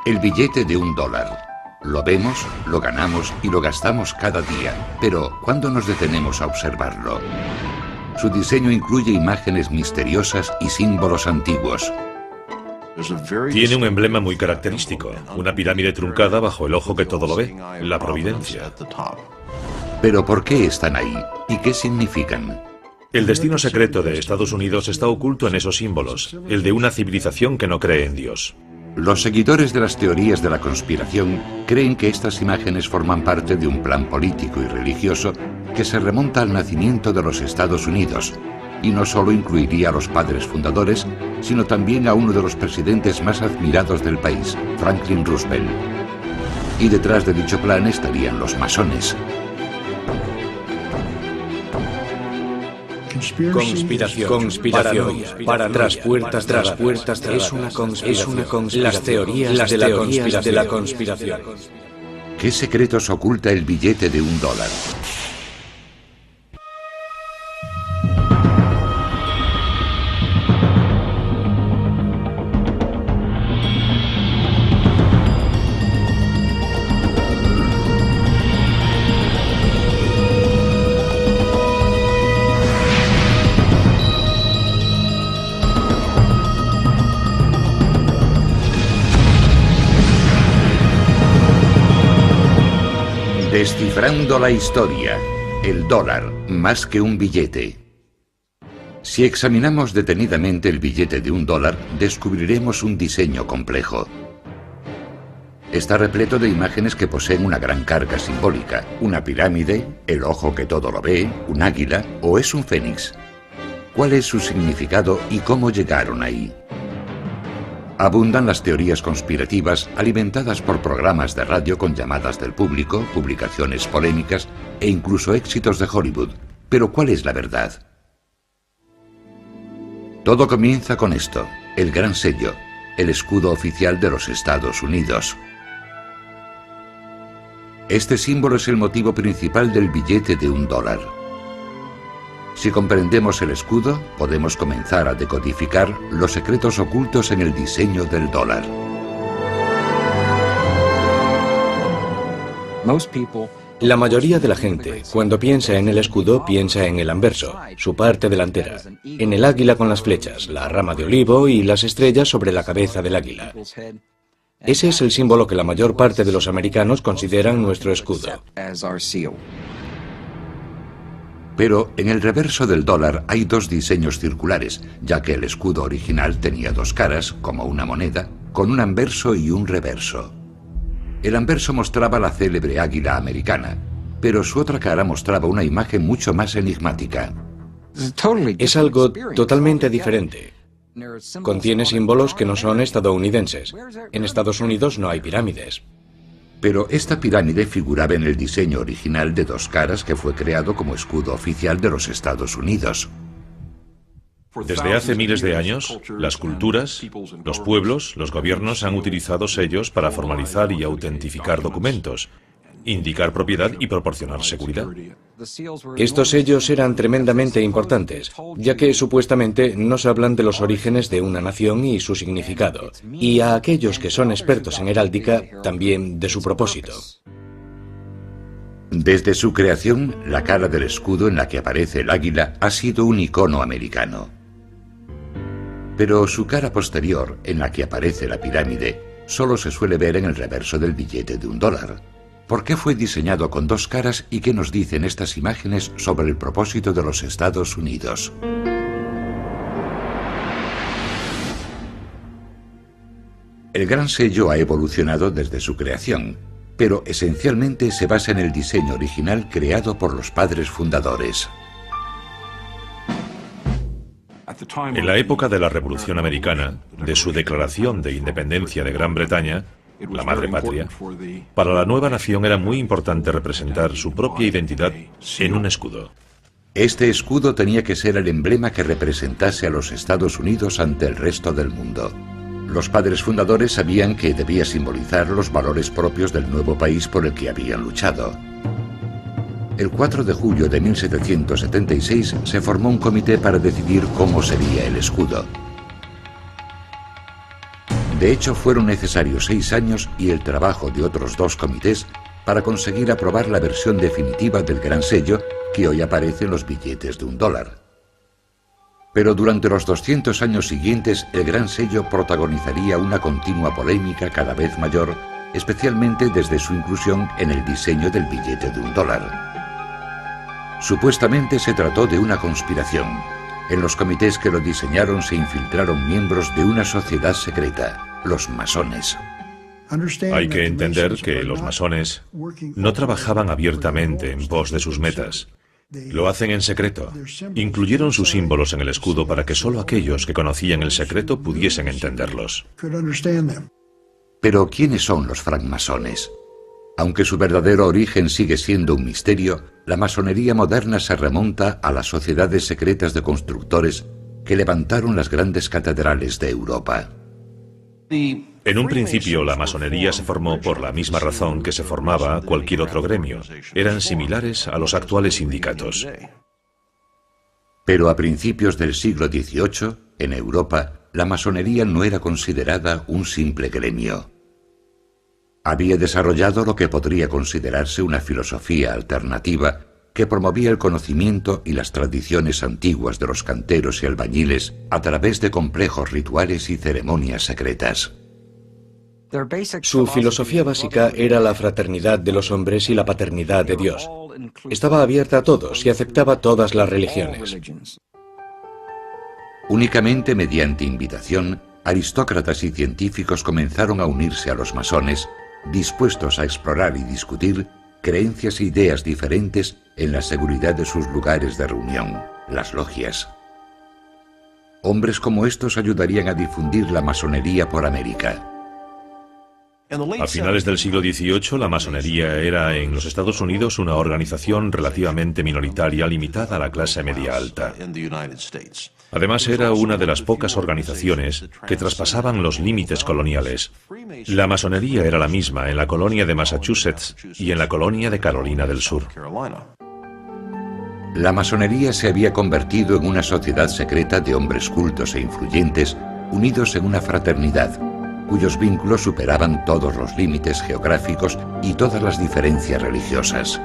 El billete de $1. Lo vemos, lo ganamos y lo gastamos cada día. Pero, ¿cuándo nos detenemos a observarlo? Su diseño incluye imágenes misteriosas y símbolos antiguos. Tiene un emblema muy característico, una pirámide truncada bajo el ojo que todo lo ve, la providencia. Pero ¿por qué están ahí? ¿Y qué significan? El destino secreto de Estados Unidos está oculto en esos símbolos, el de una civilización que no cree en Dios. Los seguidores de las teorías de la conspiración creen que estas imágenes forman parte de un plan político y religioso que se remonta al nacimiento de los Estados Unidos, y no solo incluiría a los padres fundadores, sino también a uno de los presidentes más admirados del país, Franklin Roosevelt. Y detrás de dicho plan estarían los masones. Conspiración. Tras puertas, es una conspiración. Las teorías de la conspiración. ¿Qué secretos oculta el billete de $1? Descifrando la historia, el dólar más que un billete. Si examinamos detenidamente el billete de $1, descubriremos un diseño complejo. Está repleto de imágenes que poseen una gran carga simbólica, una pirámide, el ojo que todo lo ve, un águila o es un fénix. ¿Cuál es su significado y cómo llegaron ahí? Abundan las teorías conspirativas alimentadas por programas de radio con llamadas del público, publicaciones polémicas e incluso éxitos de Hollywood. Pero ¿cuál es la verdad? Todo comienza con esto, el gran sello, el escudo oficial de los Estados Unidos. Este símbolo es el motivo principal del billete de $1. Si comprendemos el escudo, podemos comenzar a decodificar los secretos ocultos en el diseño del dólar. La mayoría de la gente, cuando piensa en el escudo, piensa en el anverso, su parte delantera, en el águila con las flechas, la rama de olivo y las estrellas sobre la cabeza del águila. Ese es el símbolo que la mayor parte de los americanos consideran nuestro escudo. Pero en el reverso del dólar hay dos diseños circulares, ya que el escudo original tenía dos caras, como una moneda, con un anverso y un reverso. El anverso mostraba la célebre águila americana, pero su otra cara mostraba una imagen mucho más enigmática. Es algo totalmente diferente. Contiene símbolos que no son estadounidenses. En Estados Unidos no hay pirámides. Pero esta pirámide figuraba en el diseño original de dos caras que fue creado como escudo oficial de los Estados Unidos. Desde hace miles de años, las culturas, los pueblos, los gobiernos han utilizado sellos para formalizar y autentificar documentos, indicar propiedad y proporcionar seguridad. Estos sellos eran tremendamente importantes, ya que supuestamente nos hablan de los orígenes de una nación y su significado, y a aquellos que son expertos en heráldica, también de su propósito. Desde su creación, la cara del escudo en la que aparece el águila ha sido un icono americano. Pero su cara posterior, en la que aparece la pirámide, solo se suele ver en el reverso del billete de $1. ¿Por qué fue diseñado con dos caras y qué nos dicen estas imágenes sobre el propósito de los Estados Unidos? El gran sello ha evolucionado desde su creación, pero esencialmente se basa en el diseño original creado por los padres fundadores. En la época de la Revolución Americana, de su declaración de independencia de Gran Bretaña, la madre patria, para la nueva nación era muy importante representar su propia identidad en un escudo. Este escudo tenía que ser el emblema que representase a los Estados Unidos ante el resto del mundo. Los padres fundadores sabían que debía simbolizar los valores propios del nuevo país por el que habían luchado. El 4 de julio de 1776 se formó un comité para decidir cómo sería el escudo. De hecho, fueron necesarios 6 años y el trabajo de otros 2 comités para conseguir aprobar la versión definitiva del Gran Sello que hoy aparece en los billetes de $1. Pero durante los 200 años siguientes, el Gran Sello protagonizaría una continua polémica cada vez mayor, especialmente desde su inclusión en el diseño del billete de $1. Supuestamente se trató de una conspiración. En los comités que lo diseñaron se infiltraron miembros de una sociedad secreta, los masones. Hay que entender que los masones no trabajaban abiertamente en pos de sus metas. Lo hacen en secreto. Incluyeron sus símbolos en el escudo para que solo aquellos que conocían el secreto pudiesen entenderlos. Pero, ¿quiénes son los francmasones? Aunque su verdadero origen sigue siendo un misterio, la masonería moderna se remonta a las sociedades secretas de constructores que levantaron las grandes catedrales de Europa. En un principio, la masonería se formó por la misma razón que se formaba cualquier otro gremio. Eran similares a los actuales sindicatos. Pero a principios del siglo XVIII, en Europa, la masonería no era considerada un simple gremio. Había desarrollado lo que podría considerarse una filosofía alternativa que promovía el conocimiento y las tradiciones antiguas de los canteros y albañiles a través de complejos rituales y ceremonias secretas. Su filosofía básica era la fraternidad de los hombres y la paternidad de Dios. Estaba abierta a todos y aceptaba todas las religiones. Únicamente mediante invitación, aristócratas y científicos comenzaron a unirse a los masones, dispuestos a explorar y discutir creencias e ideas diferentes en la seguridad de sus lugares de reunión, las logias. Hombres como estos ayudarían a difundir la masonería por América. A finales del siglo XVIII, la masonería era en los Estados Unidos una organización relativamente minoritaria limitada a la clase media alta. Además, era una de las pocas organizaciones que traspasaban los límites coloniales. La masonería era la misma en la colonia de Massachusetts y en la colonia de Carolina del Sur. La masonería se había convertido en una sociedad secreta de hombres cultos e influyentes unidos en una fraternidad, cuyos vínculos superaban todos los límites geográficos y todas las diferencias religiosas.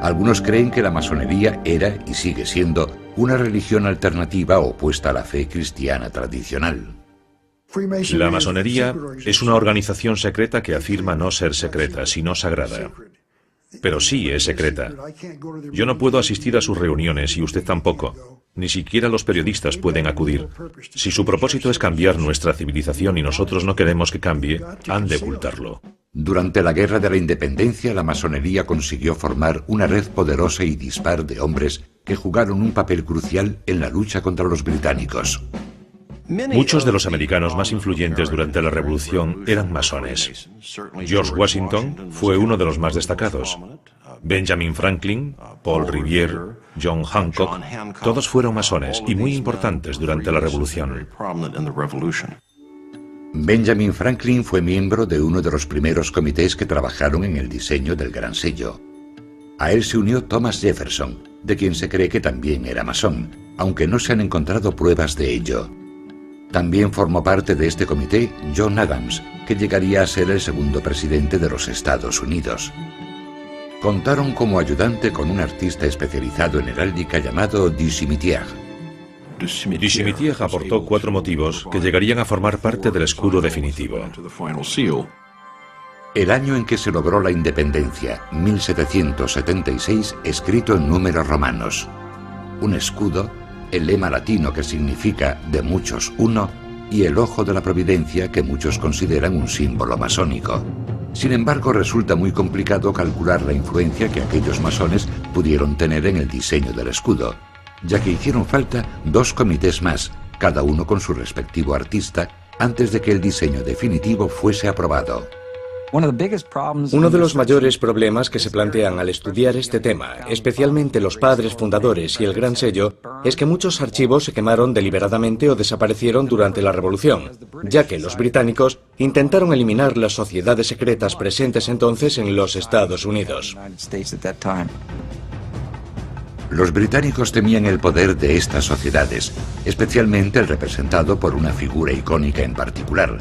Algunos creen que la masonería era y sigue siendo una religión alternativa opuesta a la fe cristiana tradicional. La masonería es una organización secreta que afirma no ser secreta, sino sagrada. Pero sí es secreta. Yo no puedo asistir a sus reuniones y usted tampoco. Ni siquiera los periodistas pueden acudir. Si su propósito es cambiar nuestra civilización y nosotros no queremos que cambie, han de ocultarlo. Durante la Guerra de la Independencia, la masonería consiguió formar una red poderosa y dispar de hombres que jugaron un papel crucial en la lucha contra los británicos. Muchos de los americanos más influyentes durante la Revolución eran masones. George Washington fue uno de los más destacados. Benjamin Franklin, Paul Revere, John Hancock, todos fueron masones y muy importantes durante la Revolución. Benjamin Franklin fue miembro de uno de los primeros comités que trabajaron en el diseño del Gran Sello. A él se unió Thomas Jefferson, de quien se cree que también era masón, aunque no se han encontrado pruebas de ello. También formó parte de este comité John Adams, que llegaría a ser el segundo presidente de los Estados Unidos. Contaron como ayudante con un artista especializado en heráldica llamado Du Cimetière. Du Cimetière aportó 4 motivos que llegarían a formar parte del escudo definitivo. El año en que se logró la independencia, 1776, escrito en números romanos. Un escudo, el lema latino que significa de muchos uno, y el ojo de la providencia que muchos consideran un símbolo masónico. Sin embargo, resulta muy complicado calcular la influencia que aquellos masones pudieron tener en el diseño del escudo, ya que hicieron falta 2 comités más, cada uno con su respectivo artista, antes de que el diseño definitivo fuese aprobado. Uno de los mayores problemas que se plantean al estudiar este tema, especialmente los padres fundadores y el Gran Sello, es que muchos archivos se quemaron deliberadamente o desaparecieron durante la Revolución, ya que los británicos intentaron eliminar las sociedades secretas presentes entonces en los Estados Unidos. Los británicos temían el poder de estas sociedades, especialmente el representado por una figura icónica en particular,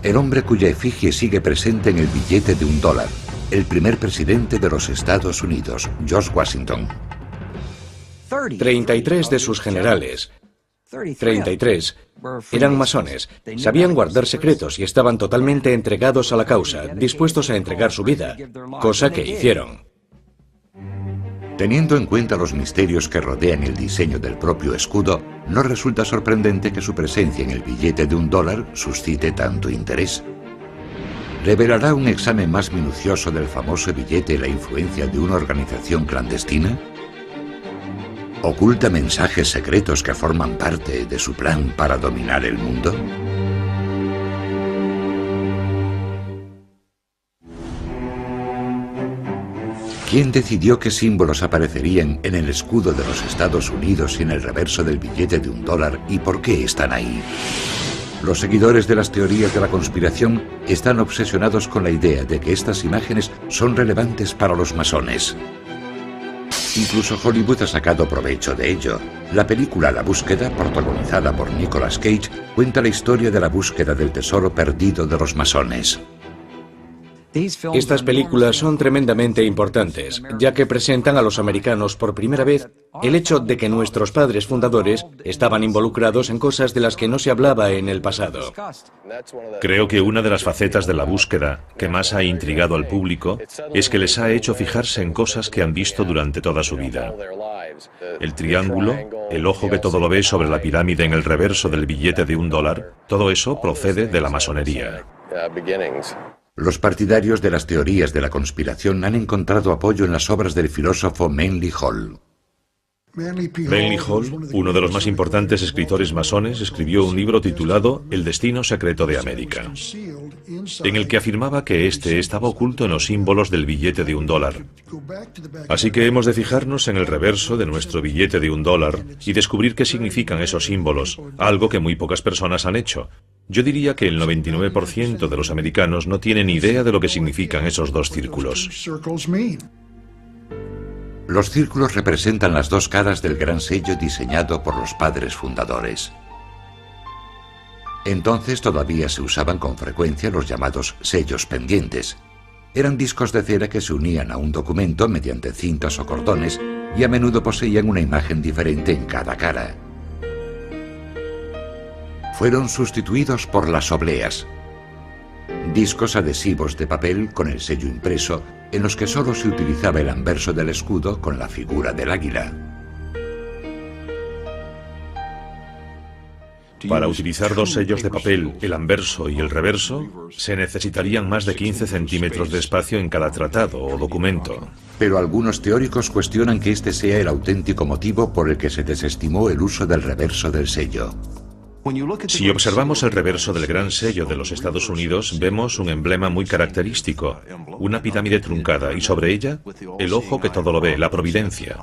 el hombre cuya efigie sigue presente en el billete de $1, el primer presidente de los Estados Unidos, George Washington. 33 de sus generales, 33, eran masones, sabían guardar secretos y estaban totalmente entregados a la causa, dispuestos a entregar su vida, cosa que hicieron. Teniendo en cuenta los misterios que rodean el diseño del propio escudo, no resulta sorprendente que su presencia en el billete de $1 suscite tanto interés. ¿Revelará un examen más minucioso del famoso billete la influencia de una organización clandestina? ¿Oculta mensajes secretos que forman parte de su plan para dominar el mundo? ¿Quién decidió qué símbolos aparecerían en el escudo de los Estados Unidos y en el reverso del billete de $1 y por qué están ahí? Los seguidores de las teorías de la conspiración están obsesionados con la idea de que estas imágenes son relevantes para los masones. Incluso Hollywood ha sacado provecho de ello. La película La Búsqueda, protagonizada por Nicolas Cage, cuenta la historia de la búsqueda del tesoro perdido de los masones. Estas películas son tremendamente importantes, ya que presentan a los americanos por primera vez el hecho de que nuestros padres fundadores estaban involucrados en cosas de las que no se hablaba en el pasado. Creo que una de las facetas de La Búsqueda que más ha intrigado al público es que les ha hecho fijarse en cosas que han visto durante toda su vida. El triángulo, el ojo que todo lo ve sobre la pirámide en el reverso del billete de $1, todo eso procede de la masonería. Los partidarios de las teorías de la conspiración han encontrado apoyo en las obras del filósofo Manly Hall. Manly Hall, uno de los más importantes escritores masones, escribió un libro titulado El destino secreto de América, en el que afirmaba que este estaba oculto en los símbolos del billete de $1. Así que hemos de fijarnos en el reverso de nuestro billete de $1 y descubrir qué significan esos símbolos, algo que muy pocas personas han hecho. Yo diría que el 99% de los americanos no tienen idea de lo que significan esos dos círculos. Los círculos representan las dos caras del gran sello diseñado por los padres fundadores. Entonces todavía se usaban con frecuencia los llamados sellos pendientes. Eran discos de cera que se unían a un documento mediante cintas o cordones y a menudo poseían una imagen diferente en cada cara. Fueron sustituidos por las obleas, discos adhesivos de papel con el sello impreso en los que solo se utilizaba el anverso del escudo con la figura del águila. Para utilizar dos sellos de papel, el anverso y el reverso, se necesitarían más de 15 centímetros de espacio en cada tratado o documento. Pero algunos teóricos cuestionan que este sea el auténtico motivo por el que se desestimó el uso del reverso del sello. Si observamos el reverso del gran sello de los Estados Unidos, vemos un emblema muy característico, una pirámide truncada y sobre ella el ojo que todo lo ve, la providencia.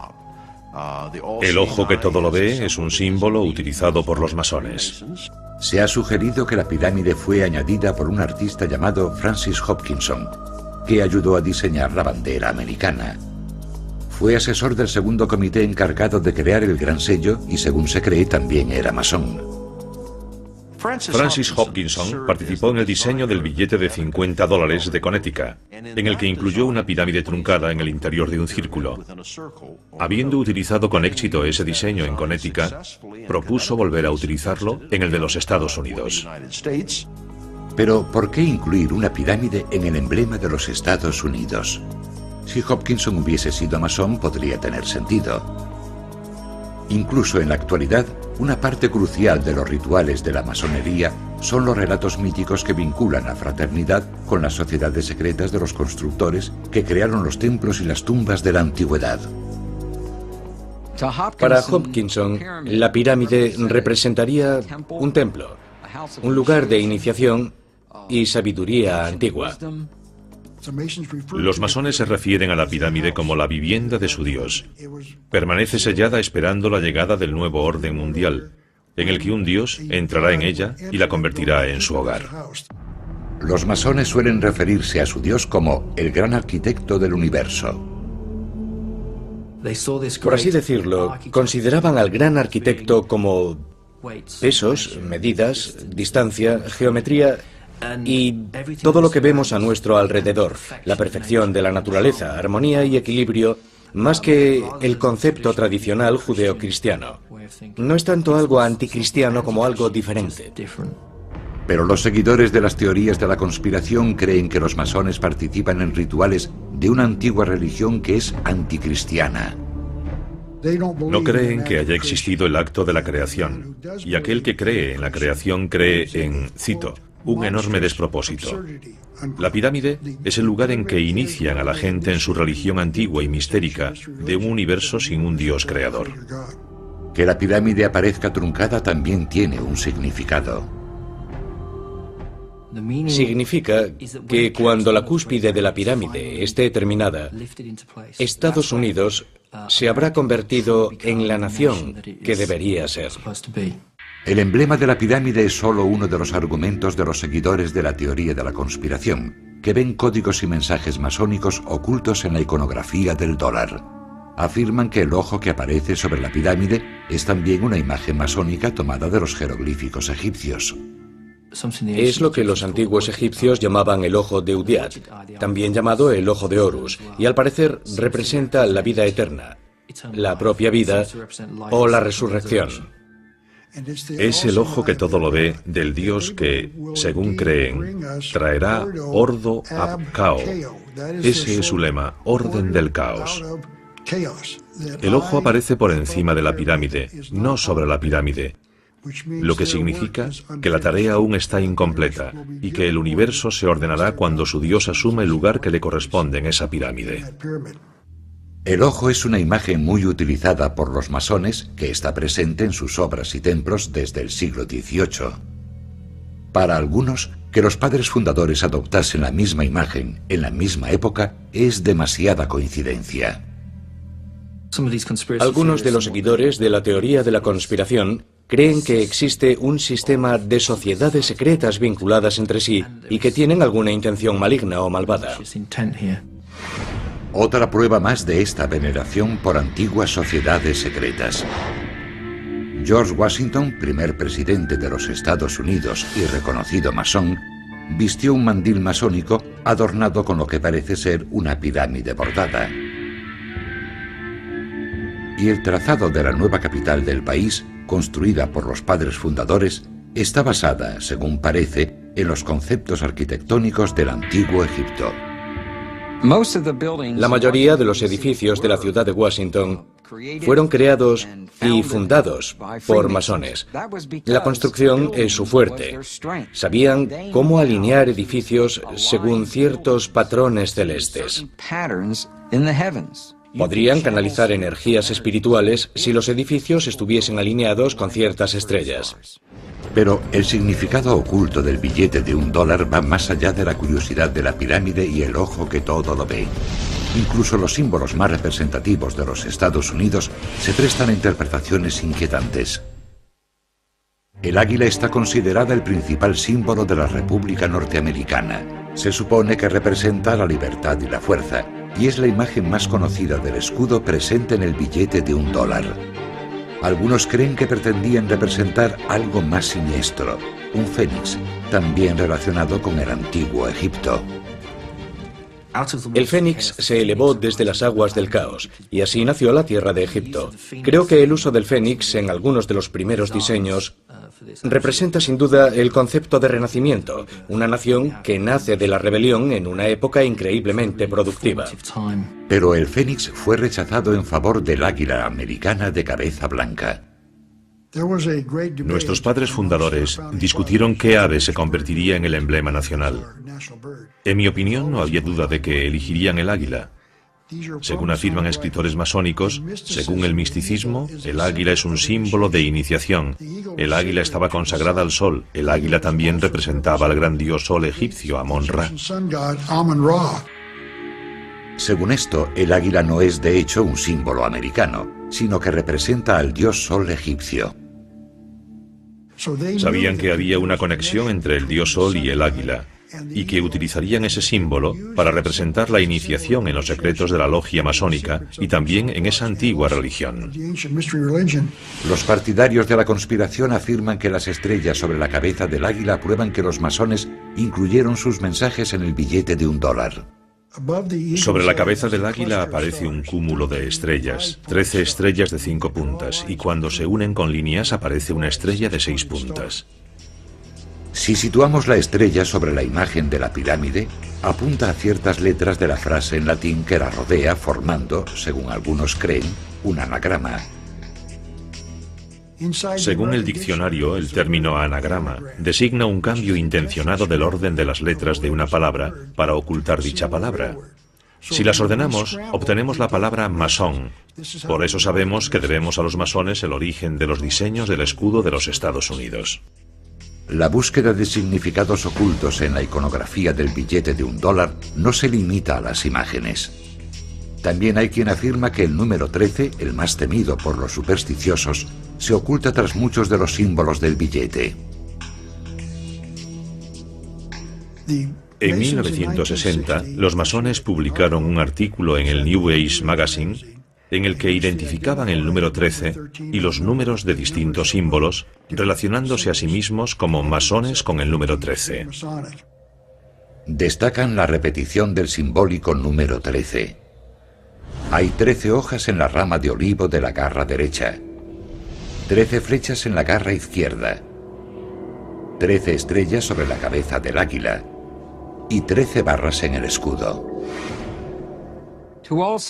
El ojo que todo lo ve es un símbolo utilizado por los masones. Se ha sugerido que la pirámide fue añadida por un artista llamado Francis Hopkinson, que ayudó a diseñar la bandera americana. Fue asesor del segundo comité encargado de crear el gran sello y, según se cree, también era masón. Francis Hopkinson participó en el diseño del billete de $50 de Connecticut, en el que incluyó una pirámide truncada en el interior de un círculo. Habiendo utilizado con éxito ese diseño en Connecticut, propuso volver a utilizarlo en el de los Estados Unidos. Pero, ¿por qué incluir una pirámide en el emblema de los Estados Unidos? Si Hopkinson hubiese sido masón, podría tener sentido. Incluso en la actualidad, una parte crucial de los rituales de la masonería son los relatos míticos que vinculan la fraternidad con las sociedades secretas de los constructores que crearon los templos y las tumbas de la antigüedad. Para Hopkinson, la pirámide representaría un templo, un lugar de iniciación y sabiduría antigua. Los masones se refieren a la pirámide como la vivienda de su Dios. Permanece sellada esperando la llegada del nuevo orden mundial, en el que un Dios entrará en ella y la convertirá en su hogar. Los masones suelen referirse a su Dios como el gran arquitecto del universo. Por así decirlo, consideraban al gran arquitecto como pesos, medidas, distancia, geometría Y todo lo que vemos a nuestro alrededor, la perfección de la naturaleza, armonía y equilibrio, más que el concepto tradicional judeocristiano. No es tanto algo anticristiano como algo diferente. Pero los seguidores de las teorías de la conspiración creen que los masones participan en rituales de una antigua religión que es anticristiana. No creen que haya existido el acto de la creación, y aquel que cree en la creación cree en, cito, un enorme despropósito. La pirámide es el lugar en que inician a la gente en su religión antigua y mistérica de un universo sin un Dios creador. Que la pirámide aparezca truncada también tiene un significado. Significa que cuando la cúspide de la pirámide esté terminada, Estados Unidos se habrá convertido en la nación que debería ser. El emblema de la pirámide es solo uno de los argumentos de los seguidores de la teoría de la conspiración, que ven códigos y mensajes masónicos ocultos en la iconografía del dólar. Afirman que el ojo que aparece sobre la pirámide es también una imagen masónica tomada de los jeroglíficos egipcios. Es lo que los antiguos egipcios llamaban el ojo de Udiat, también llamado el ojo de Horus, y al parecer representa la vida eterna, la propia vida o la resurrección. Es el ojo que todo lo ve del Dios que, según creen, traerá ordo ab cao. Ese es su lema, orden del caos. El ojo aparece por encima de la pirámide, no sobre la pirámide, lo que significa que la tarea aún está incompleta y que el universo se ordenará cuando su Dios asume el lugar que le corresponde en esa pirámide. El ojo es una imagen muy utilizada por los masones que está presente en sus obras y templos desde el siglo XVIII. Para algunos, que los padres fundadores adoptasen la misma imagen en la misma época es demasiada coincidencia. Algunos de los seguidores de la teoría de la conspiración creen que existe un sistema de sociedades secretas vinculadas entre sí y que tienen alguna intención maligna o malvada. Otra prueba más de esta veneración por antiguas sociedades secretas. George Washington, primer presidente de los Estados Unidos y reconocido masón, vistió un mandil masónico adornado con lo que parece ser una pirámide bordada. Y el trazado de la nueva capital del país, construida por los padres fundadores, está basada, según parece, en los conceptos arquitectónicos del antiguo Egipto. La mayoría de los edificios de la ciudad de Washington fueron creados y fundados por masones. La construcción es su fuerte. Sabían cómo alinear edificios según ciertos patrones celestes. Podrían canalizar energías espirituales si los edificios estuviesen alineados con ciertas estrellas. Pero el significado oculto del billete de $1 va más allá de la curiosidad de la pirámide y el ojo que todo lo ve. Incluso los símbolos más representativos de los Estados Unidos se prestan a interpretaciones inquietantes. El águila está considerada el principal símbolo de la República Norteamericana. Se supone que representa la libertad y la fuerza, y es la imagen más conocida del escudo presente en el billete de $1. Algunos creen que pretendían representar algo más siniestro, un fénix, también relacionado con el antiguo Egipto. El fénix se elevó desde las aguas del caos, y así nació la tierra de Egipto. Creo que el uso del fénix en algunos de los primeros diseños representa sin duda el concepto de renacimiento, una nación que nace de la rebelión en una época increíblemente productiva. Pero el fénix fue rechazado en favor del águila americana de cabeza blanca. Nuestros padres fundadores discutieron qué ave se convertiría en el emblema nacional. En mi opinión, no había duda de que elegirían el águila. Según afirman escritores masónicos, según el misticismo, el águila es un símbolo de iniciación. El águila estaba consagrada al sol. El águila también representaba al gran dios sol egipcio, Amon-Ra. Según esto, el águila no es de hecho un símbolo americano, sino que representa al dios sol egipcio. Sabían que había una conexión entre el dios sol y el águila. y que utilizarían ese símbolo para representar la iniciación en los secretos de la logia masónica y también en esa antigua religión. Los partidarios de la conspiración afirman que las estrellas sobre la cabeza del águila prueban que los masones incluyeron sus mensajes en el billete de $1. Sobre la cabeza del águila aparece un cúmulo de estrellas, 13 estrellas de 5 puntas, y cuando se unen con líneas aparece una estrella de 6 puntas. Si situamos la estrella sobre la imagen de la pirámide, apunta a ciertas letras de la frase en latín que la rodea, formando, según algunos creen, un anagrama. Según el diccionario, el término anagrama designa un cambio intencionado del orden de las letras de una palabra para ocultar dicha palabra. Si las ordenamos, obtenemos la palabra masón. Por eso sabemos que debemos a los masones el origen de los diseños del escudo de los Estados Unidos. La búsqueda de significados ocultos en la iconografía del billete de $1 no se limita a las imágenes. También hay quien afirma que el número 13, el más temido por los supersticiosos, se oculta tras muchos de los símbolos del billete. En 1960, los masones publicaron un artículo en el New Age Magazine en el que identificaban el número 13 y los números de distintos símbolos, relacionándose a sí mismos como masones con el número 13. Destacan la repetición del simbólico número 13. Hay 13 hojas en la rama de olivo de la garra derecha, 13 flechas en la garra izquierda, 13 estrellas sobre la cabeza del águila y 13 barras en el escudo.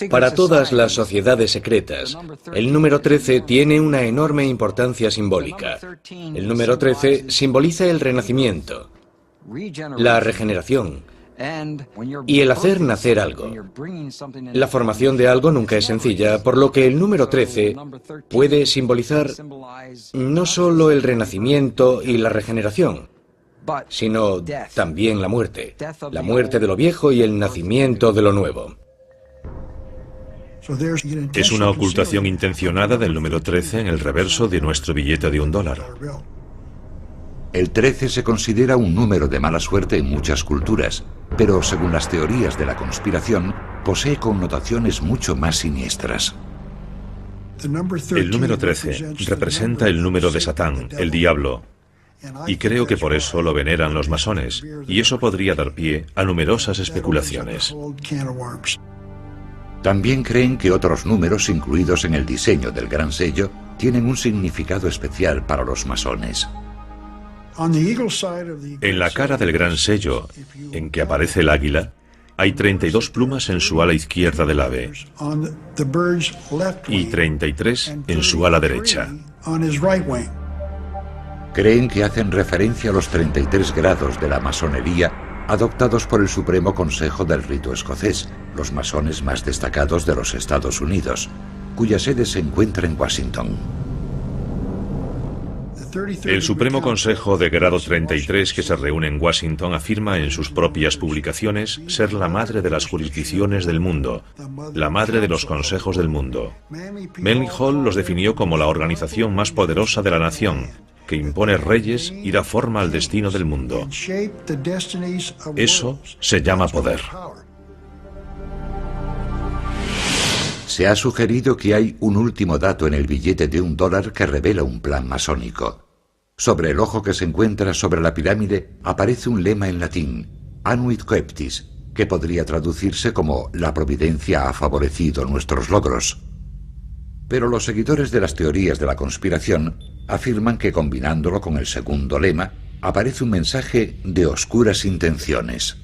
Para todas las sociedades secretas, el número 13 tiene una enorme importancia simbólica. El número 13 simboliza el renacimiento, la regeneración y el hacer nacer algo. La formación de algo nunca es sencilla, por lo que el número 13 puede simbolizar no solo el renacimiento y la regeneración, sino también la muerte de lo viejo y el nacimiento de lo nuevo. Es una ocultación intencionada del número 13 en el reverso de nuestro billete de $1. El 13 se considera un número de mala suerte en muchas culturas, pero según las teorías de la conspiración, posee connotaciones mucho más siniestras. El número 13 representa el número de Satán, el diablo, y creo que por eso lo veneran los masones, y eso podría dar pie a numerosas especulaciones. También creen que otros números incluidos en el diseño del gran sello tienen un significado especial para los masones. En la cara del gran sello, en que aparece el águila, hay 32 plumas en su ala izquierda del ave y 33 en su ala derecha. Creen que hacen referencia a los 33 grados de la masonería adoptados por el Supremo Consejo del Rito Escocés, los masones más destacados de los Estados Unidos, cuya sede se encuentra en Washington. El Supremo Consejo de Grado 33 que se reúne en Washington afirma en sus propias publicaciones ser la madre de las jurisdicciones del mundo, la madre de los consejos del mundo. Manly Hall los definió como la organización más poderosa de la nación, que impone reyes y da forma al destino del mundo. Eso se llama poder. Se ha sugerido que hay un último dato en el billete de $1 que revela un plan masónico. Sobre el ojo que se encuentra sobre la pirámide aparece un lema en latín, Anuit Coeptis, que podría traducirse como la providencia ha favorecido nuestros logros. Pero los seguidores de las teorías de la conspiración afirman que combinándolo con el segundo lema aparece un mensaje de oscuras intenciones.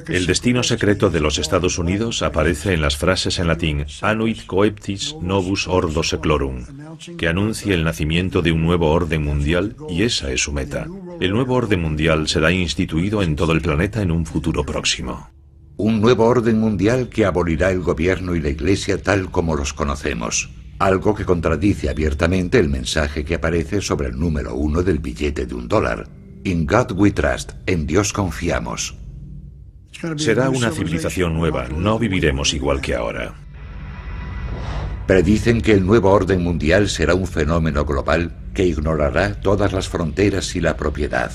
El destino secreto de los Estados Unidos aparece en las frases en latín Anuit Coeptis Novus Ordo Seclorum, que anuncia el nacimiento de un nuevo orden mundial, y esa es su meta. El nuevo orden mundial será instituido en todo el planeta en un futuro próximo. Un nuevo orden mundial que abolirá el gobierno y la Iglesia tal como los conocemos, algo que contradice abiertamente el mensaje que aparece sobre el número 1 del billete de $1. In God we trust, en Dios confiamos. Será una civilización nueva, no viviremos igual que ahora. Predicen que el nuevo orden mundial será un fenómeno global que ignorará todas las fronteras y la propiedad.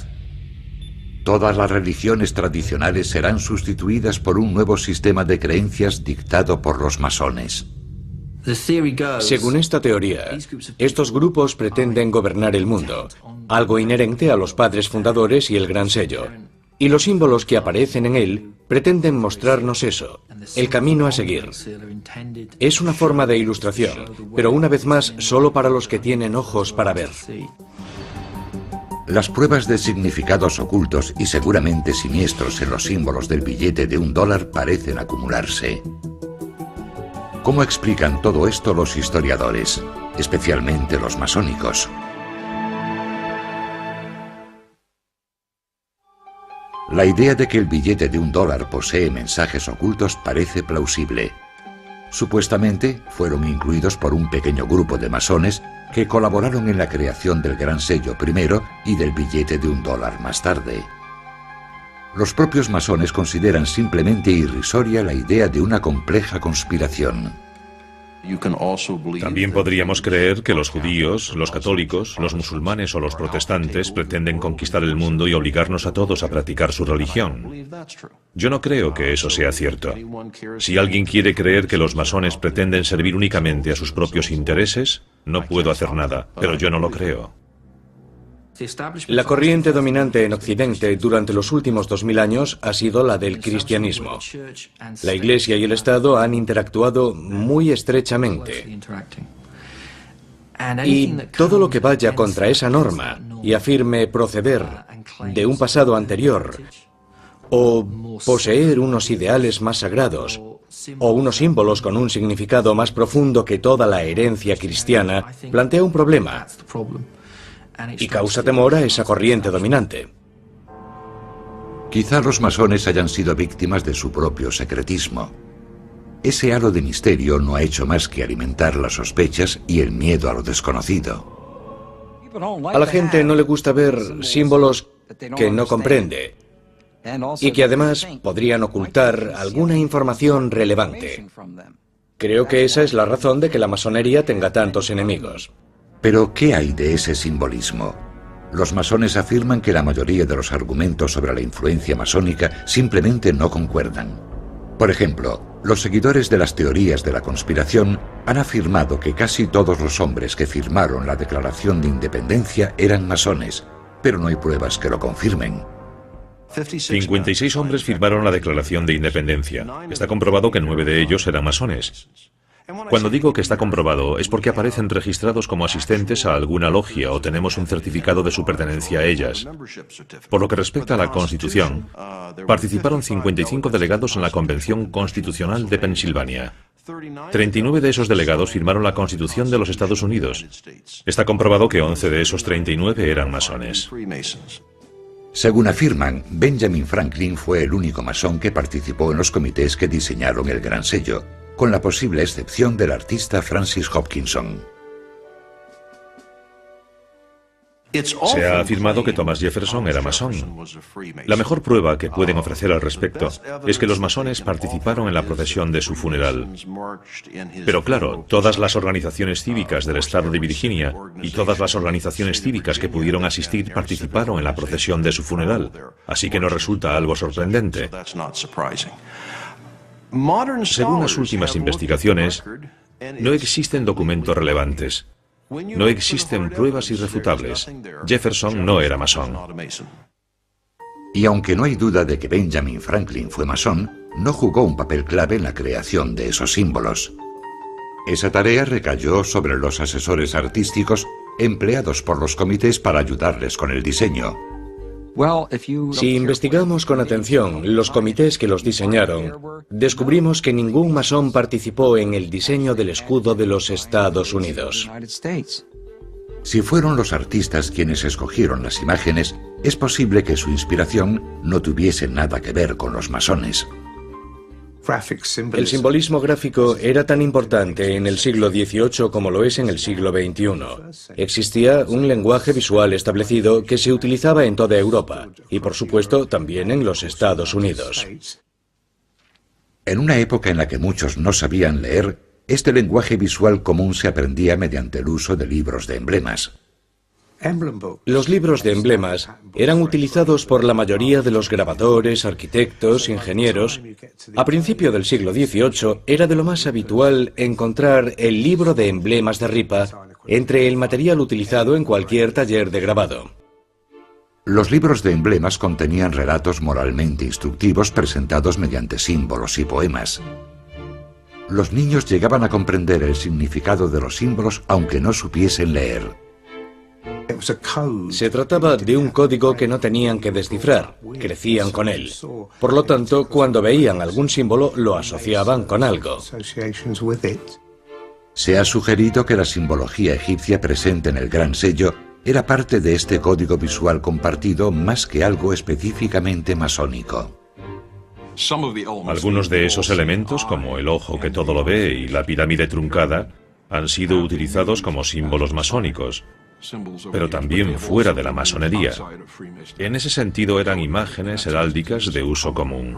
Todas las religiones tradicionales serán sustituidas por un nuevo sistema de creencias dictado por los masones. Según esta teoría, estos grupos pretenden gobernar el mundo, algo inherente a los padres fundadores y el Gran Sello. Y los símbolos que aparecen en él pretenden mostrarnos eso, el camino a seguir. Es una forma de ilustración, pero una vez más solo para los que tienen ojos para ver. Las pruebas de significados ocultos y seguramente siniestros en los símbolos del billete de $1 parecen acumularse. ¿Cómo explican todo esto los historiadores, especialmente los masónicos? La idea de que el billete de $1 posee mensajes ocultos parece plausible. Supuestamente fueron incluidos por un pequeño grupo de masones que colaboraron en la creación del Gran Sello primero y del billete de $1 más tarde. Los propios masones consideran simplemente irrisoria la idea de una compleja conspiración. También podríamos creer que los judíos, los católicos, los musulmanes o los protestantes pretenden conquistar el mundo y obligarnos a todos a practicar su religión. Yo no creo que eso sea cierto. Si alguien quiere creer que los masones pretenden servir únicamente a sus propios intereses, no puedo hacer nada, pero yo no lo creo. La corriente dominante en Occidente durante los últimos 2000 años ha sido la del cristianismo. La Iglesia y el Estado han interactuado muy estrechamente. Y todo lo que vaya contra esa norma y afirme proceder de un pasado anterior, o poseer unos ideales más sagrados, o unos símbolos con un significado más profundo que toda la herencia cristiana, plantea un problema y causa temor a esa corriente dominante. Quizá los masones hayan sido víctimas de su propio secretismo. Ese halo de misterio no ha hecho más que alimentar las sospechas y el miedo a lo desconocido. A la gente no le gusta ver símbolos que no comprende y que además podrían ocultar alguna información relevante. Creo que esa es la razón de que la masonería tenga tantos enemigos. Pero, ¿qué hay de ese simbolismo? Los masones afirman que la mayoría de los argumentos sobre la influencia masónica simplemente no concuerdan. Por ejemplo, los seguidores de las teorías de la conspiración han afirmado que casi todos los hombres que firmaron la Declaración de Independencia eran masones, pero no hay pruebas que lo confirmen. 56 hombres firmaron la Declaración de Independencia. Está comprobado que 9 de ellos eran masones. Cuando digo que está comprobado es porque aparecen registrados como asistentes a alguna logia o tenemos un certificado de su pertenencia a ellas. Por lo que respecta a la Constitución, participaron 55 delegados en la Convención Constitucional de Pensilvania. 39 de esos delegados firmaron la Constitución de los Estados Unidos. Está comprobado que 11 de esos 39 eran masones. Según afirman, Benjamin Franklin fue el único masón que participó en los comités que diseñaron el Gran Sello, con la posible excepción del artista Francis Hopkinson. Se ha afirmado que Thomas Jefferson era masón. La mejor prueba que pueden ofrecer al respecto es que los masones participaron en la procesión de su funeral. Pero claro, todas las organizaciones cívicas del estado de Virginia y todas las organizaciones cívicas que pudieron asistir participaron en la procesión de su funeral, así que no resulta algo sorprendente. Según las últimas investigaciones, no existen documentos relevantes. No existen pruebas irrefutables. Jefferson no era masón. Y aunque no hay duda de que Benjamin Franklin fue masón, no jugó un papel clave en la creación de esos símbolos. Esa tarea recayó sobre los asesores artísticos empleados por los comités para ayudarles con el diseño. Si investigamos con atención los comités que los diseñaron, descubrimos que ningún masón participó en el diseño del escudo de los Estados Unidos. Si fueron los artistas quienes escogieron las imágenes, es posible que su inspiración no tuviese nada que ver con los masones. El simbolismo gráfico era tan importante en el siglo XVIII como lo es en el siglo XXI. Existía un lenguaje visual establecido que se utilizaba en toda Europa y, por supuesto, también en los Estados Unidos. En una época en la que muchos no sabían leer, este lenguaje visual común se aprendía mediante el uso de libros de emblemas. Los libros de emblemas eran utilizados por la mayoría de los grabadores, arquitectos, ingenieros. A principio del siglo XVIII era de lo más habitual encontrar el libro de emblemas de ripa entre el material utilizado en cualquier taller de grabado. Los libros de emblemas contenían relatos moralmente instructivos presentados mediante símbolos y poemas. Los niños llegaban a comprender el significado de los símbolos aunque no supiesen leer. Se trataba de un código que no tenían que descifrar, crecían con él. Por lo tanto, cuando veían algún símbolo, lo asociaban con algo. Se ha sugerido que la simbología egipcia presente en el Gran Sello era parte de este código visual compartido más que algo específicamente masónico. Algunos de esos elementos, como el ojo que todo lo ve y la pirámide truncada, han sido utilizados como símbolos masónicos, pero también fuera de la masonería. En ese sentido eran imágenes heráldicas de uso común.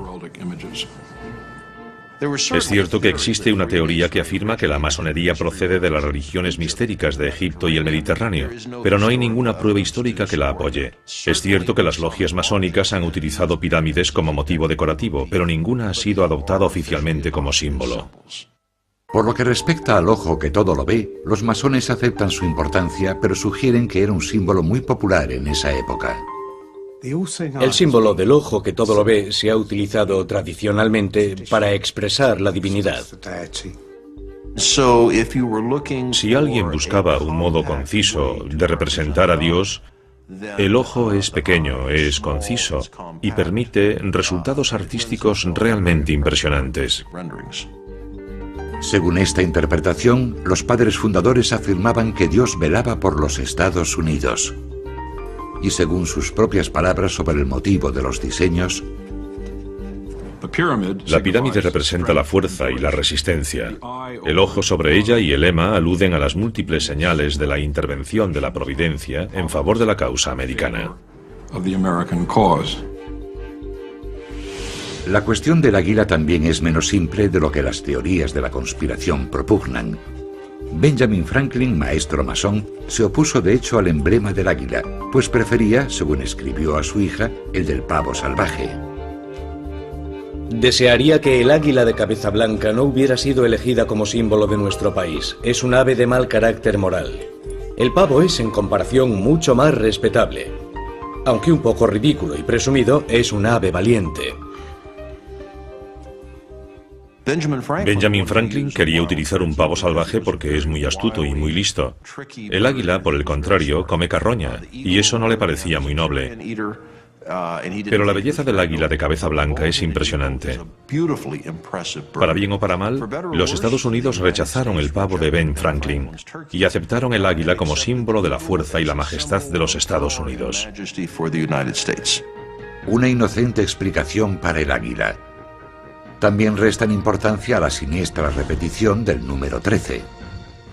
Es cierto que existe una teoría que afirma que la masonería procede de las religiones mistéricas de Egipto y el Mediterráneo, pero no hay ninguna prueba histórica que la apoye. Es cierto que las logias masónicas han utilizado pirámides como motivo decorativo, pero ninguna ha sido adoptada oficialmente como símbolo. Por lo que respecta al ojo que todo lo ve, los masones aceptan su importancia, pero sugieren que era un símbolo muy popular en esa época. El símbolo del ojo que todo lo ve se ha utilizado tradicionalmente para expresar la divinidad. Si alguien buscaba un modo conciso de representar a Dios, el ojo es pequeño, es conciso y permite resultados artísticos realmente impresionantes. Según esta interpretación, los padres fundadores afirmaban que Dios velaba por los Estados Unidos. Y según sus propias palabras sobre el motivo de los diseños, la pirámide representa la fuerza y la resistencia. El ojo sobre ella y el lema aluden a las múltiples señales de la intervención de la providencia en favor de la causa americana. La cuestión del águila también es menos simple de lo que las teorías de la conspiración propugnan. Benjamin Franklin, maestro masón, se opuso de hecho al emblema del águila, pues prefería, según escribió a su hija, el del pavo salvaje. Desearía que el águila de cabeza blanca no hubiera sido elegida como símbolo de nuestro país. Es un ave de mal carácter moral. El pavo es, en comparación, mucho más respetable. Aunque un poco ridículo y presumido, es un ave valiente. Benjamin Franklin quería utilizar un pavo salvaje porque es muy astuto y muy listo. El águila, por el contrario, come carroña, y eso no le parecía muy noble. Pero la belleza del águila de cabeza blanca es impresionante. Para bien o para mal, los Estados Unidos rechazaron el pavo de Ben Franklin y aceptaron el águila como símbolo de la fuerza y la majestad de los Estados Unidos. Una inocente explicación para el águila. También restan importancia a la siniestra repetición del número 13.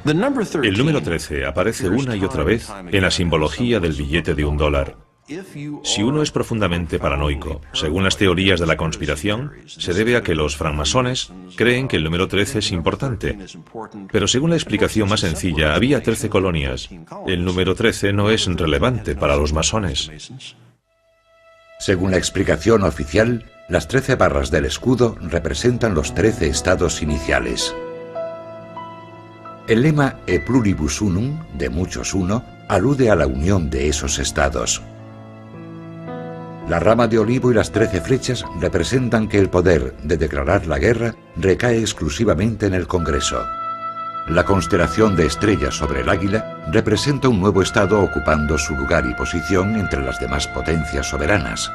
El número 13 aparece una y otra vez en la simbología del billete de $1. Si uno es profundamente paranoico, según las teorías de la conspiración, se debe a que los francmasones creen que el número 13 es importante. Pero según la explicación más sencilla, había 13 colonias. El número 13 no es relevante para los masones. Según la explicación oficial, las 13 barras del escudo representan los 13 estados iniciales. El lema E pluribus unum, de muchos uno, alude a la unión de esos estados. La rama de olivo y las 13 flechas representan que el poder de declarar la guerra recae exclusivamente en el Congreso. La constelación de estrellas sobre el águila representa un nuevo estado ocupando su lugar y posición entre las demás potencias soberanas.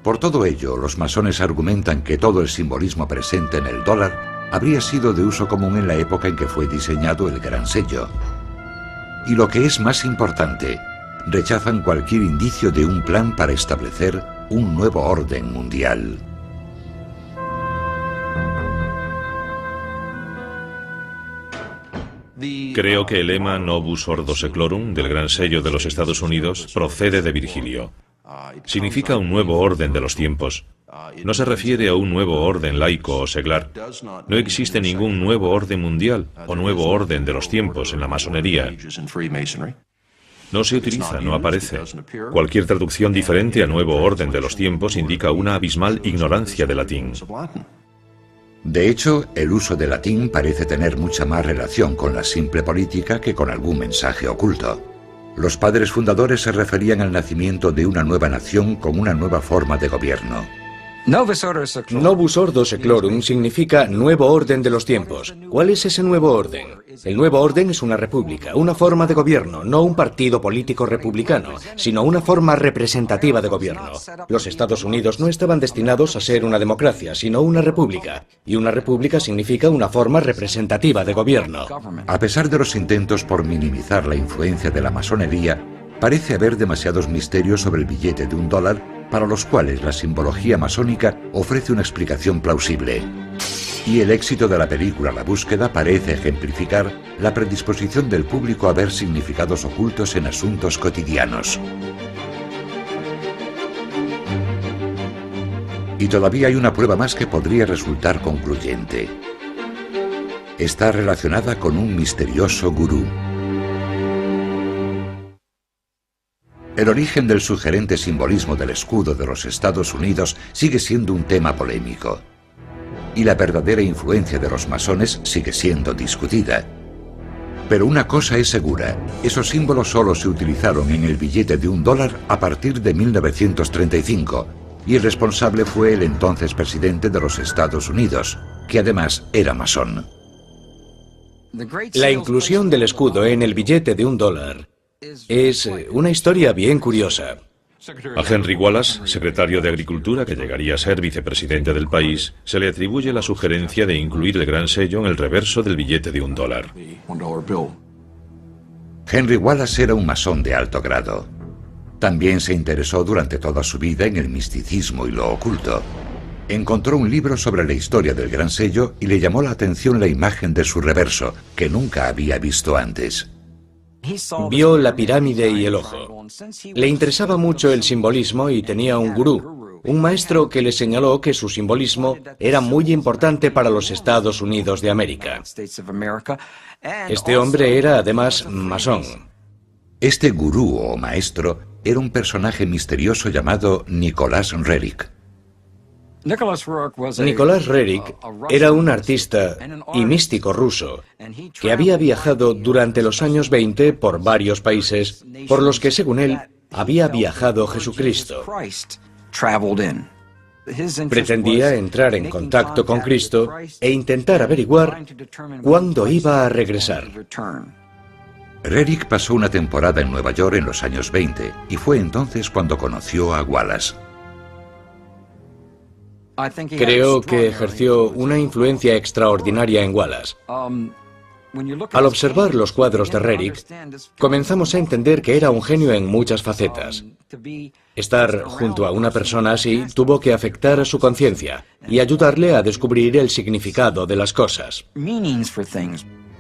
Por todo ello, los masones argumentan que todo el simbolismo presente en el dólar habría sido de uso común en la época en que fue diseñado el Gran Sello. Y lo que es más importante, rechazan cualquier indicio de un plan para establecer un nuevo orden mundial. Creo que el lema Novus Ordo Seclorum del Gran Sello de los Estados Unidos procede de Virgilio. Significa un nuevo orden de los tiempos. No se refiere a un nuevo orden laico o seglar. No existe ningún nuevo orden mundial o nuevo orden de los tiempos en la masonería. No se utiliza, no aparece. Cualquier traducción diferente a nuevo orden de los tiempos indica una abismal ignorancia de latín. De hecho, el uso del latín parece tener mucha más relación con la simple política que con algún mensaje oculto. Los padres fundadores se referían al nacimiento de una nueva nación como una nueva forma de gobierno. Novus Ordo Seclorum significa nuevo orden de los tiempos. ¿Cuál es ese nuevo orden? El nuevo orden es una república, una forma de gobierno, no un partido político republicano, sino una forma representativa de gobierno. Los Estados Unidos no estaban destinados a ser una democracia, sino una república. Y una república significa una forma representativa de gobierno. A pesar de los intentos por minimizar la influencia de la masonería, parece haber demasiados misterios sobre el billete de $1 para los cuales la simbología masónica ofrece una explicación plausible. Y el éxito de la película La Búsqueda parece ejemplificar la predisposición del público a ver significados ocultos en asuntos cotidianos. Y todavía hay una prueba más que podría resultar concluyente. Está relacionada con un misterioso gurú. El origen del sugerente simbolismo del escudo de los Estados Unidos sigue siendo un tema polémico. Y la verdadera influencia de los masones sigue siendo discutida. Pero una cosa es segura, esos símbolos solo se utilizaron en el billete de $1 a partir de 1935, y el responsable fue el entonces presidente de los Estados Unidos, que además era masón. La inclusión del escudo en el billete de $1 es una historia bien curiosa. A Henry Wallace, secretario de Agricultura que llegaría a ser vicepresidente del país, se le atribuye la sugerencia de incluir el gran sello en el reverso del billete de $1. Henry Wallace era un masón de alto grado. También se interesó durante toda su vida en el misticismo y lo oculto. Encontró un libro sobre la historia del gran sello y le llamó la atención la imagen de su reverso, que nunca había visto antes. Vio la pirámide y el ojo. Le interesaba mucho el simbolismo y tenía un gurú, un maestro que le señaló que su simbolismo era muy importante para los Estados Unidos de América. Este hombre era además masón. Este gurú o maestro era un personaje misterioso llamado Nicholas Roerich. Nicholas Roerich era un artista y místico ruso que había viajado durante los años 20 por varios países por los que, según él, había viajado Jesucristo. Pretendía entrar en contacto con Cristo e intentar averiguar cuándo iba a regresar. Roerich pasó una temporada en Nueva York en los años 20 y fue entonces cuando conoció a Wallace. Creo que ejerció una influencia extraordinaria en Wallace. Al observar los cuadros de Roerich, comenzamos a entender que era un genio en muchas facetas. Estar junto a una persona así tuvo que afectar a su conciencia y ayudarle a descubrir el significado de las cosas.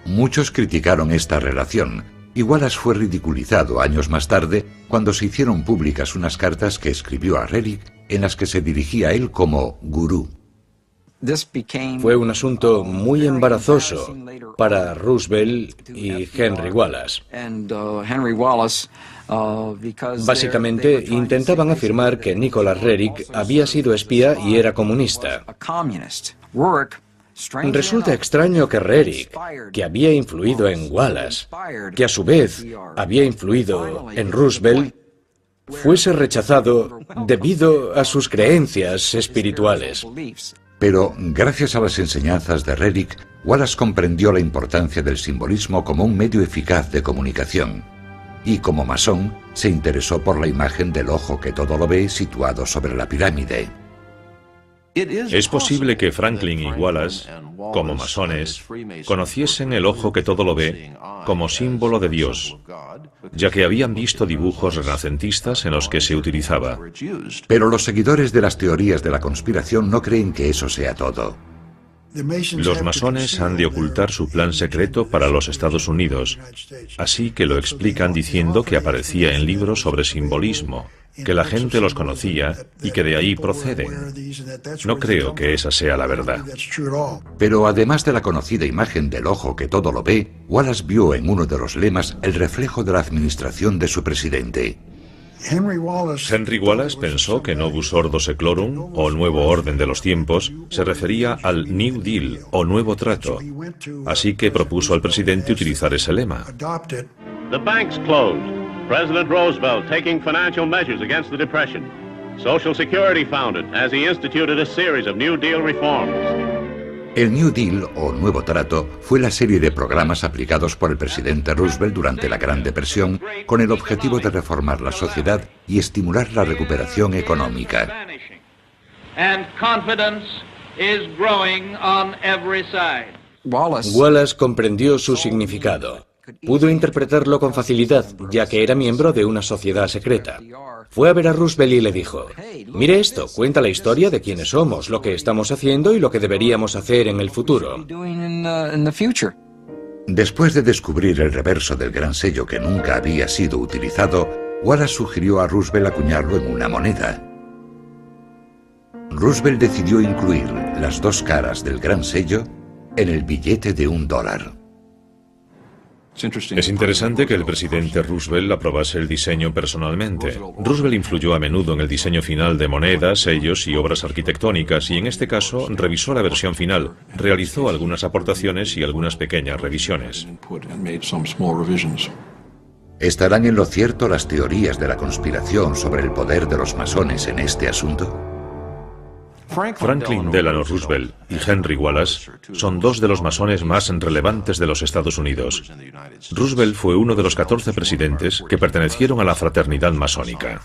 Muchos criticaron esta relación, y Wallace fue ridiculizado años más tarde cuando se hicieron públicas unas cartas que escribió a Roerich en las que se dirigía a él como gurú. Fue un asunto muy embarazoso para Roosevelt y Henry Wallace. Básicamente, intentaban afirmar que Nicholas Roerich había sido espía y era comunista. Resulta extraño que Roerich, que había influido en Wallace, que a su vez había influido en Roosevelt, fuese rechazado debido a sus creencias espirituales. Pero, gracias a las enseñanzas de Roerich, Wallace comprendió la importancia del simbolismo como un medio eficaz de comunicación. Y como masón, se interesó por la imagen del ojo que todo lo ve situado sobre la pirámide. Es posible que Franklin y Wallace, como masones, conociesen el ojo que todo lo ve como símbolo de Dios, ya que habían visto dibujos renacentistas en los que se utilizaba. Pero los seguidores de las teorías de la conspiración no creen que eso sea todo. Los masones han de ocultar su plan secreto para los Estados Unidos, así que lo explican diciendo que aparecía en libros sobre simbolismo, que la gente los conocía y que de ahí proceden. No creo que esa sea la verdad. Pero además de la conocida imagen del ojo que todo lo ve, Wallace vio en uno de los lemas el reflejo de la administración de su presidente. Henry Wallace pensó que Novus Ordo Seclorum, o Nuevo Orden de los Tiempos, se refería al New Deal, o Nuevo Trato. Así que propuso al presidente utilizar ese lema. The banks closed. President Roosevelt taking financial measures against the Depression. Social Security founded as he instituted a series of New Deal reforms. El New Deal, o Nuevo Trato, fue la serie de programas aplicados por el presidente Roosevelt durante la Gran Depresión con el objetivo de reformar la sociedad y estimular la recuperación económica. Wallace comprendió su significado. Pudo interpretarlo con facilidad, ya que era miembro de una sociedad secreta. Fue a ver a Roosevelt y le dijo: mire esto, cuenta la historia de quiénes somos, lo que estamos haciendo y lo que deberíamos hacer en el futuro. Después de descubrir el reverso del gran sello que nunca había sido utilizado, Wallace sugirió a Roosevelt acuñarlo en una moneda. Roosevelt decidió incluir las dos caras del gran sello en el billete de $1. Es interesante que el presidente Roosevelt aprobase el diseño personalmente. Roosevelt influyó a menudo en el diseño final de monedas, sellos y obras arquitectónicas, y en este caso revisó la versión final, realizó algunas aportaciones y algunas pequeñas revisiones. ¿Estarán en lo cierto las teorías de la conspiración sobre el poder de los masones en este asunto? Franklin Delano Roosevelt y Henry Wallace son dos de los masones más relevantes de los Estados Unidos. Roosevelt fue uno de los 14 presidentes que pertenecieron a la fraternidad masónica.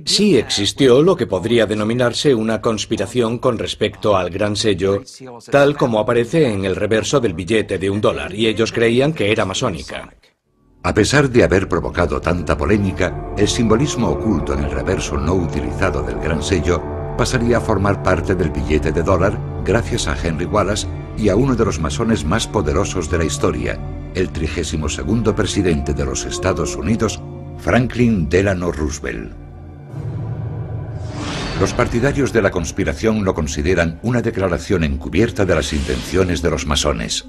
Sí existió lo que podría denominarse una conspiración con respecto al gran sello, tal como aparece en el reverso del billete de $1, y ellos creían que era masónica. A pesar de haber provocado tanta polémica, el simbolismo oculto en el reverso no utilizado del gran sello pasaría a formar parte del billete de $1 gracias a Henry Wallace y a uno de los masones más poderosos de la historia, el 32º presidente de los Estados Unidos, Franklin Delano Roosevelt. Los partidarios de la conspiración lo consideran una declaración encubierta de las intenciones de los masones.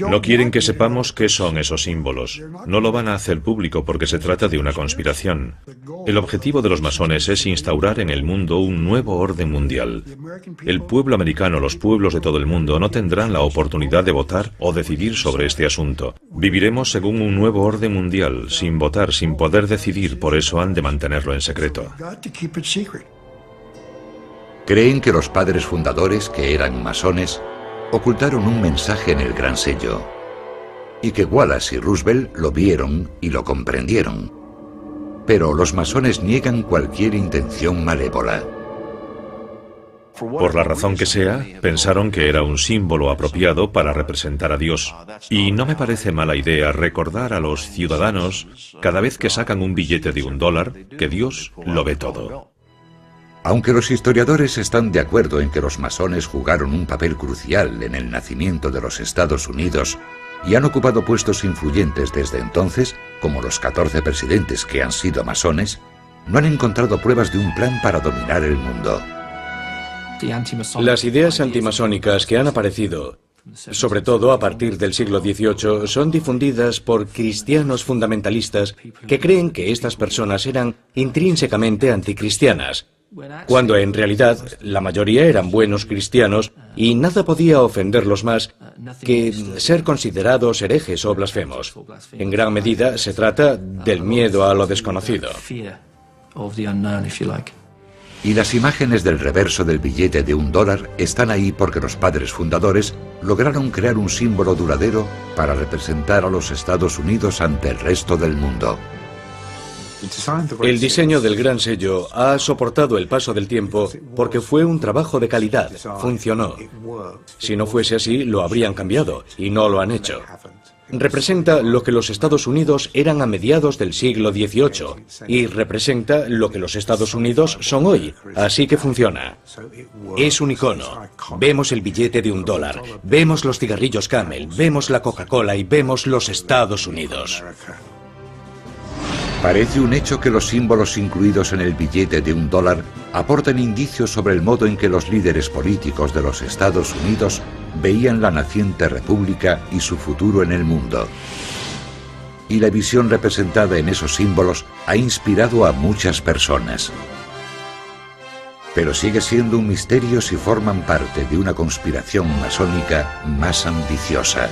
No quieren que sepamos qué son esos símbolos. No lo van a hacer público porque se trata de una conspiración. El objetivo de los masones es instaurar en el mundo un nuevo orden mundial. El pueblo americano, los pueblos de todo el mundo, no tendrán la oportunidad de votar o decidir sobre este asunto. Viviremos según un nuevo orden mundial, sin votar, sin poder decidir, por eso han de mantenerlo en secreto. Creen que los padres fundadores, que eran masones, ocultaron un mensaje en el gran sello, y que Wallace y Roosevelt lo vieron y lo comprendieron. Pero los masones niegan cualquier intención malévola. Por la razón que sea, pensaron que era un símbolo apropiado para representar a Dios. Y no me parece mala idea recordar a los ciudadanos, cada vez que sacan un billete de $1, que Dios lo ve todo. Aunque los historiadores están de acuerdo en que los masones jugaron un papel crucial en el nacimiento de los Estados Unidos y han ocupado puestos influyentes desde entonces, como los 14 presidentes que han sido masones, no han encontrado pruebas de un plan para dominar el mundo. Las ideas antimasónicas que han aparecido, sobre todo a partir del siglo XVIII, son difundidas por cristianos fundamentalistas que creen que estas personas eran intrínsecamente anticristianas, cuando en realidad la mayoría eran buenos cristianos y nada podía ofenderlos más que ser considerados herejes o blasfemos. En gran medida se trata del miedo a lo desconocido. Y las imágenes del reverso del billete de $1 están ahí porque los padres fundadores lograron crear un símbolo duradero para representar a los Estados Unidos ante el resto del mundo. El diseño del gran sello ha soportado el paso del tiempo porque fue un trabajo de calidad, funcionó. Si no fuese así, lo habrían cambiado, y no lo han hecho. Representa lo que los Estados Unidos eran a mediados del siglo XVIII, y representa lo que los Estados Unidos son hoy, así que funciona. Es un icono. Vemos el billete de $1, vemos los cigarrillos Camel, vemos la Coca-Cola y vemos los Estados Unidos. Parece un hecho que los símbolos incluidos en el billete de $1 aportan indicios sobre el modo en que los líderes políticos de los Estados Unidos veían la naciente república y su futuro en el mundo. Y la visión representada en esos símbolos ha inspirado a muchas personas. Pero sigue siendo un misterio si forman parte de una conspiración masónica más ambiciosa.